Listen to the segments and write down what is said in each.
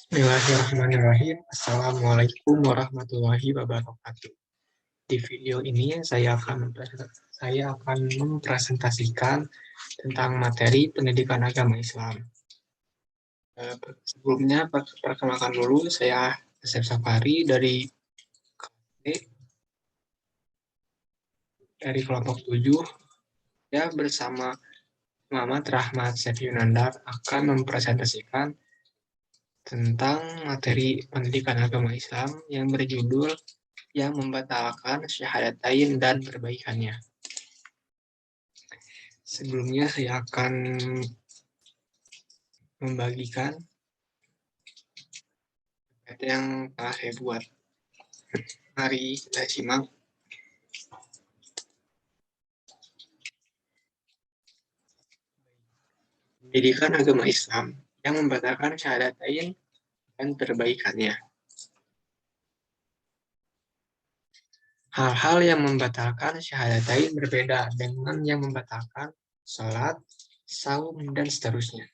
Bismillahirrahmanirrahim. Assalamualaikum warahmatullahi wabarakatuh. Di video ini saya akan mempresentasikan tentang materi pendidikan agama Islam. Sebelumnya perkenalkan dulu, saya Asep Safari dari kelompok 7. Ya, bersama Muhammad Rahmat Sepyunandar akan mempresentasikan tentang materi pendidikan agama Islam yang berjudul yang membatalkan syahadatain dan perbaikannya. Sebelumnya saya akan membagikan yang telah saya buat. Mari kita simak. Pendidikan agama Islam yang membatalkan syahadatain dan perbaikannya. Hal-hal yang membatalkan syahadatain berbeda dengan yang membatalkan sholat, saum, dan seterusnya.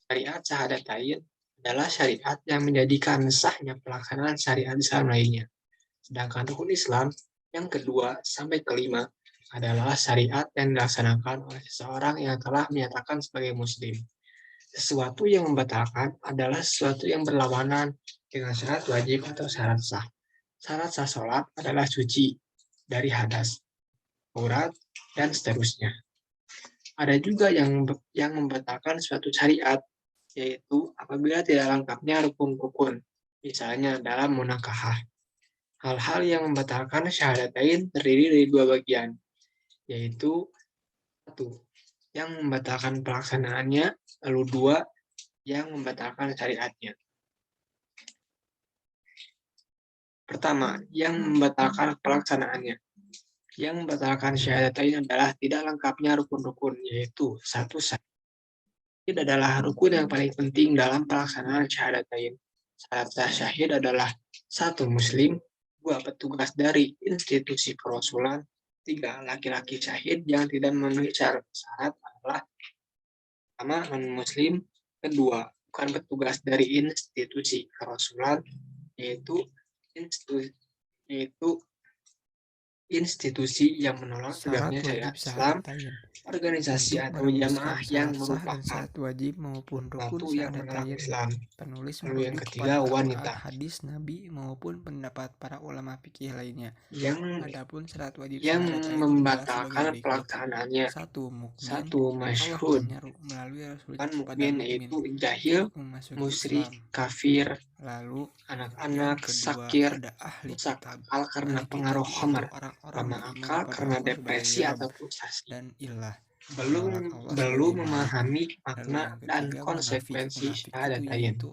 Syariat syahadatain adalah syariat yang menjadikan sahnya pelaksanaan syariat Islam lainnya. Sedangkan rukun Islam yang kedua sampai kelima adalah syariat yang dilaksanakan oleh seseorang yang telah menyatakan sebagai muslim. Sesuatu yang membatalkan adalah sesuatu yang berlawanan dengan syarat wajib atau syarat sah. Syarat sah sholat adalah suci dari hadas, aurat, dan seterusnya. Ada juga yang membatalkan suatu syariat, yaitu apabila tidak lengkapnya rukun-rukun, misalnya dalam munakahah. Hal-hal yang membatalkan syahadatain terdiri dari dua bagian, yaitu satu, yang membatalkan pelaksanaannya, lalu dua, yang membatalkan syariatnya. Pertama, yang membatalkan pelaksanaannya. Yang membatalkan syahadatain adalah tidak lengkapnya rukun-rukun, yaitu satu, syahid adalah rukun yang paling penting dalam pelaksanaan syahadatain. Syarat sah syahid adalah satu, muslim, dua, petugas dari institusi kerasulan, tiga, laki-laki syahid yang tidak memenuhi syarat adalah pertama, non-muslim, kedua, bukan petugas dari institusi kerasulan, yaitu institusi yang menolak tegaknya syariat Islam, organisasi atau jamaah yang merupakan wajib maupun rukun yang menolak Islam. penulis Lalu yang merujuk ketiga, kepada wanita. Al-Quran, hadis Nabi maupun pendapat para ulama fikih lainnya. Adapun syarat wajib yang syahadatain membatalkan pelaksanaannya. satu, Masyhud, melalui kan mukmin, yaitu jahil, musyrik, kafir, lalu anak-anak, kedua, sakir, ada ahli rusak kitab. akal karena Ahli pengaruh kitab khamar, yaitu orang-orang lemah beriman akal kepada karena Allah depresi sebagai atau Rabb frustasi, dan ilah, belum menolak Allah sebagai Malik. memahami Lalu makna yang dan ketiga, konsekuensi munafik itu syahadatain. yaitu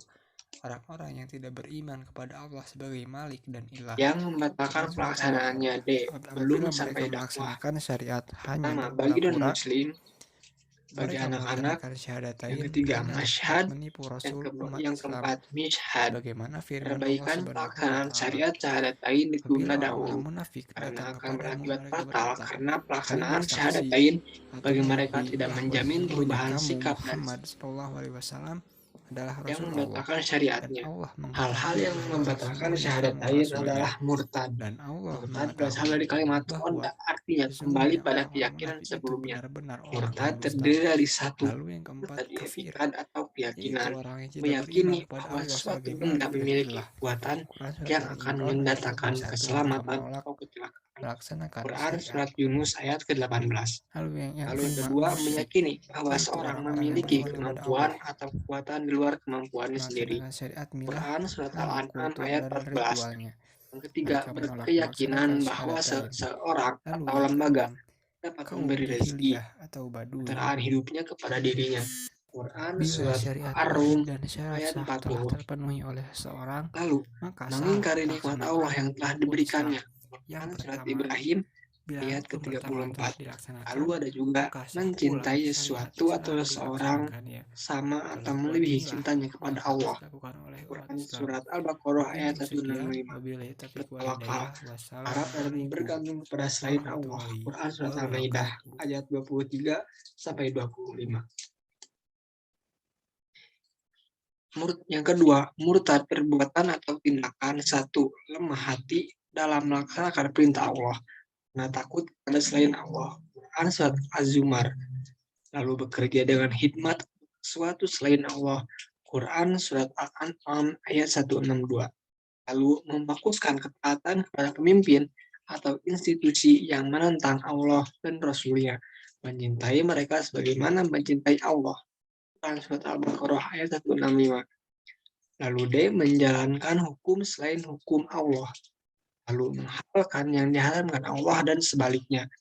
orang-orang yang tidak beriman kepada Allah sebagai Malik dan ilah. Yang membatalkan pelaksanaannya D. Belum Apabila sampai mereka dakwah. melaksanakan syariat hanya Pertama, bagi berpura-pura, non-muslim, bagi mereka anak-anak. mengadakan syahadatain Yang ketiga, hanyalah masyhad. menipu Rasul umat Yang Islam, keempat, mishhad. sebagaimana firman Allah Perbaikan Subhanahu wa pelaksanaan taala. syariat syahadatain ditunda Apabila dahulu orang-orang munafik karena datang akan kepadamu, berakibat mereka fatal berkata, karena kami pelaksanaan bersaksi syahadatain atau bagi mereka menyahidi tidak bahwa menjamin sesungguhnya perubahan kamu sikap dan Muhammad Shallallahu Alaihi Wasallam adalah yang Rasul Allah, membatalkan dan syariatnya. Allah Hal-hal mengetahui yang bahwa membatalkan sesungguhnya kamu syahadatain Rasulnya, adalah murtad. dan Allah Murtad berasal mengetahui dari kalimat bahwa konda, artinya kembali sesungguhnya pada orang-orang keyakinan munafik itu sebelumnya. benar-benar orang Murtad yang dusta. terdiri dari satu, Lalu yang keempat, murtad kafir, i'tikad atau yaitu keyakinan, orang yang tidak beriman meyakini kepada bahwa Allah suatu sebagai benda Malik dan memiliki ilah. kekuatan Quran surat yang akan Al-Imran ayat mendatangkan 21, keselamatan mereka menolak atau kecelakaan. melaksanakan Quran syariat. surat Yunus ayat ke-18. Lalu yang Lalu yang kelima, kedua, musyrik, meyakini bahwa yaitu seorang orang-orang yang memiliki beriman kepada kemampuan Allah, atau kekuatan di luar kemampuannya sendiri. melaksanakan syariat milah Quran surat hanya Al-An'am kultur ayat dan 14. ritualnya. Yang ketiga, Mereka menolak berkeyakinan melaksanakan bahwa syahadatain. seseorang Lalu atau yang lembaga keenam, dapat kaum memberi rezeki jahiliyah atau badui. bertahan hidupnya kepada dirinya. Quran Bila surat syariat Ar-Rum wajib dan syarat ayat sah telah 40. terpenuhi oleh seseorang, Lalu, maka mengingkari sah nikmat Allah yang telah rukun Islam. diberikannya. Yang Quran surat pertama, Ibrahim bila ayat rukun pertama ke-34. telah Lalu dilaksanakan, ada juga maka sah pula mencintai syariat sesuatu atau Islam seseorang dilaksanakannya. sama atau Perlakuan melebihi inilah cintanya yang kepada harus Allah. dilakukan oleh umat Quran Islam. surat Al-Baqarah ayat Mungkin sekian, 165. wabillahi taufiq wal Bertawakal, hidayah. harap dan bergantung kepada selain Allah. Warahmatullahi Quran surat Al-Maidah wabarakatuh. ayat 23 sampai 25. Yang kedua, murtad perbuatan atau tindakan. 1. Lemah hati dalam melaksanakan perintah Allah, karena takut pada selain Allah. Quran surat Az-Zumar. Lalu bekerja dengan hikmat suatu selain Allah. Quran surat Al-An'am ayat 162. Lalu memfokuskan ketaatan kepada pemimpin atau institusi yang menentang Allah dan Rasul-Nya. Mencintai mereka sebagaimana mencintai Allah. Quran surat Al-Baqarah ayat 165. Lalu D. Menjalankan hukum selain hukum Allah. Lalu menghalalkan yang diharamkan Allah dan sebaliknya.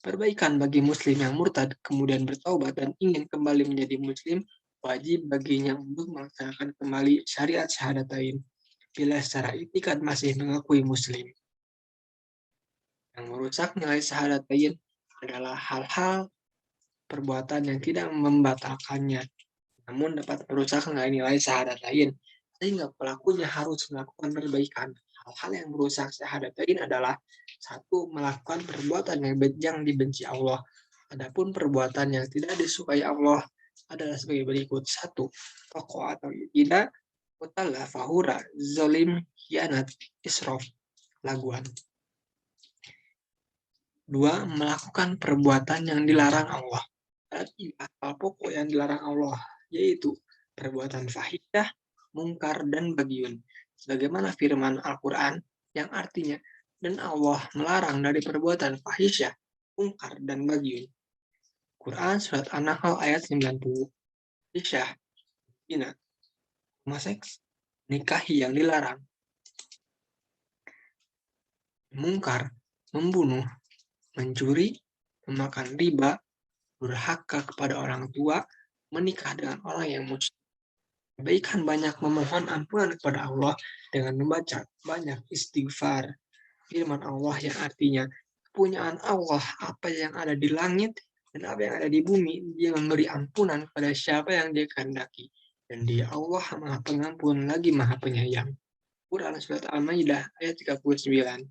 Perbaikan bagi muslim yang murtad kemudian bertaubat dan ingin kembali menjadi muslim, wajib baginya untuk melaksanakan kembali syariat syahadatain bila secara itikad masih mengakui muslim. Yang merusak nilai syahadatain adalah hal-hal perbuatan yang tidak membatalkannya, namun dapat merusak nilai syahadatain, sehingga pelakunya harus melakukan perbaikan. Hal-hal yang merusak syahadatain adalah 1. Melakukan perbuatan yang dibenci Allah. Adapun perbuatan yang tidak disukai Allah adalah sebagai berikut. 1. Pokok atau tidak, mutalla, fahura, zolim, hianat, israf, laguan. 2. Melakukan perbuatan yang dilarang Allah. Berarti hal pokok yang dilarang Allah, yaitu perbuatan fahisyah, mungkar, dan bagyun. Sebagaimana firman Al-Quran yang artinya, dan Allah melarang dari perbuatan fahisyah, mungkar, dan bagyun. Quran surat An-Nahl ayat 90. Fahisyah, zina, homoseks, nikahi yang dilarang. Mungkar, membunuh, mencuri, memakan riba, durhaka kepada orang tua, menikah dengan orang yang musyrik. Kebaikan banyak memohon ampunan kepada Allah dengan membaca banyak istighfar. Firman Allah yang artinya, kepunyaan Allah apa yang ada di langit dan apa yang ada di bumi, Dia memberi ampunan kepada siapa yang Dia kehendaki. Dan Dia Allah Maha Pengampun lagi Maha Penyayang. Quran surat Al-Maidah ayat 39.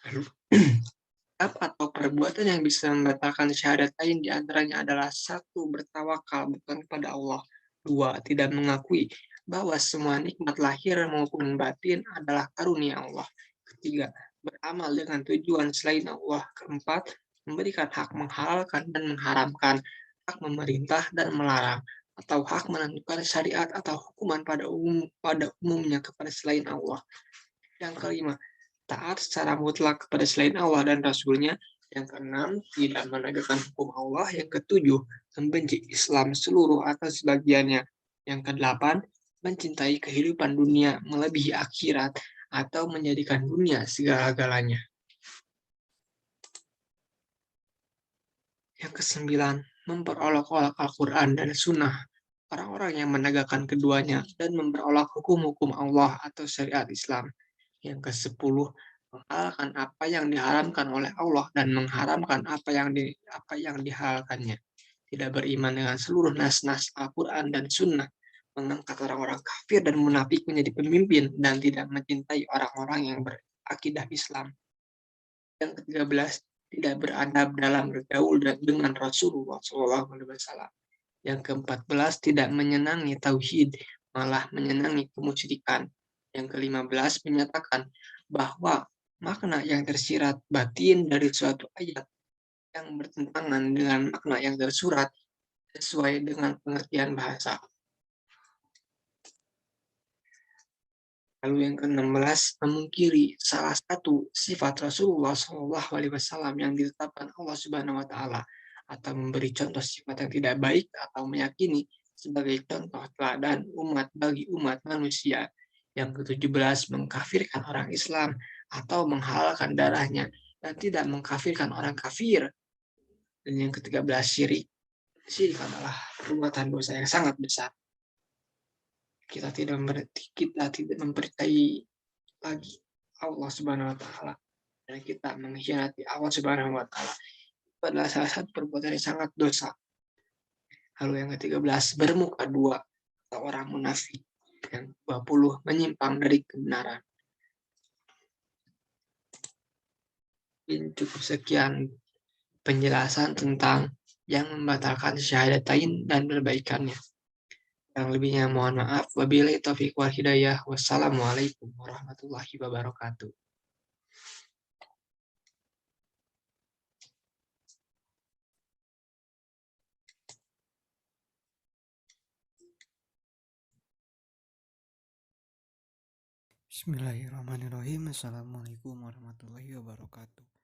Lalu, atau perbuatan yang bisa membatalkan syahadatain diantaranya adalah 1. Bertawakal bukan kepada Allah. 2. Tidak mengakui bahwa semua nikmat lahir maupun batin adalah karunia Allah. 3. Beramal dengan tujuan selain Allah. 4. Memberikan hak menghalalkan dan mengharamkan, hak memerintah dan melarang, atau hak menentukan syariat atau hukuman pada umumnya kepada selain Allah. Yang kelima, taat secara mutlak kepada selain Allah dan Rasul-Nya. Yang keenam, tidak menegakkan hukum Allah. Yang ketujuh, membenci Islam seluruh atau sebagiannya. Yang kedelapan, mencintai kehidupan dunia melebihi akhirat atau menjadikan dunia segala-galanya. Yang kesembilan, memperolok-olok Al-Quran dan Sunnah. Orang-orang yang menegakkan keduanya dan memperolok hukum-hukum Allah atau syariat Islam. Yang ke-10, menghalalkan apa yang diharamkan oleh Allah dan mengharamkan apa yang dihalalkannya. Tidak beriman dengan seluruh nas-nas Al-Quran dan Sunnah, mengangkat orang-orang kafir dan munafik menjadi pemimpin, dan tidak mencintai orang-orang yang berakidah Islam. Yang ke-13, tidak beradab dalam bergaul dengan Rasulullah SAW. Yang ke-14, tidak menyenangi tauhid, malah menyenangi kemusyrikan. Yang ke-15, menyatakan bahwa makna yang tersirat batin dari suatu ayat yang bertentangan dengan makna yang tersurat sesuai dengan pengertian bahasa. Lalu yang ke-16, memungkiri salah satu sifat Rasulullah SAW yang ditetapkan Allah Subhanahu wa Ta'ala, atau memberi contoh sifat yang tidak baik, atau meyakini sebagai contoh teladan umat bagi umat manusia. Yang ke-17, mengkafirkan orang Islam atau menghalalkan darahnya dan tidak mengkafirkan orang kafir. Dan yang ke-13, syirik. Syirik adalah perbuatan dosa yang sangat besar. Kita tidak mempercayai lagi Allah Subhanahu wa Ta'ala, dan kita mengkhianati Allah Subhanahu wa Ta'ala. Itu adalah salah satu perbuatan yang sangat dosa. Lalu yang ke-13, bermuka dua atau orang munafik. Yang 20, menyimpang dari kebenaran. Cukup sekian penjelasan tentang yang membatalkan syahadatain dan perbaikannya. Yang lebihnya mohon maaf. Wabillahi taufiq wal hidayah. Wassalamualaikum warahmatullahi wabarakatuh. Bismillahirrahmanirrahim. Assalamualaikum warahmatullahi wabarakatuh.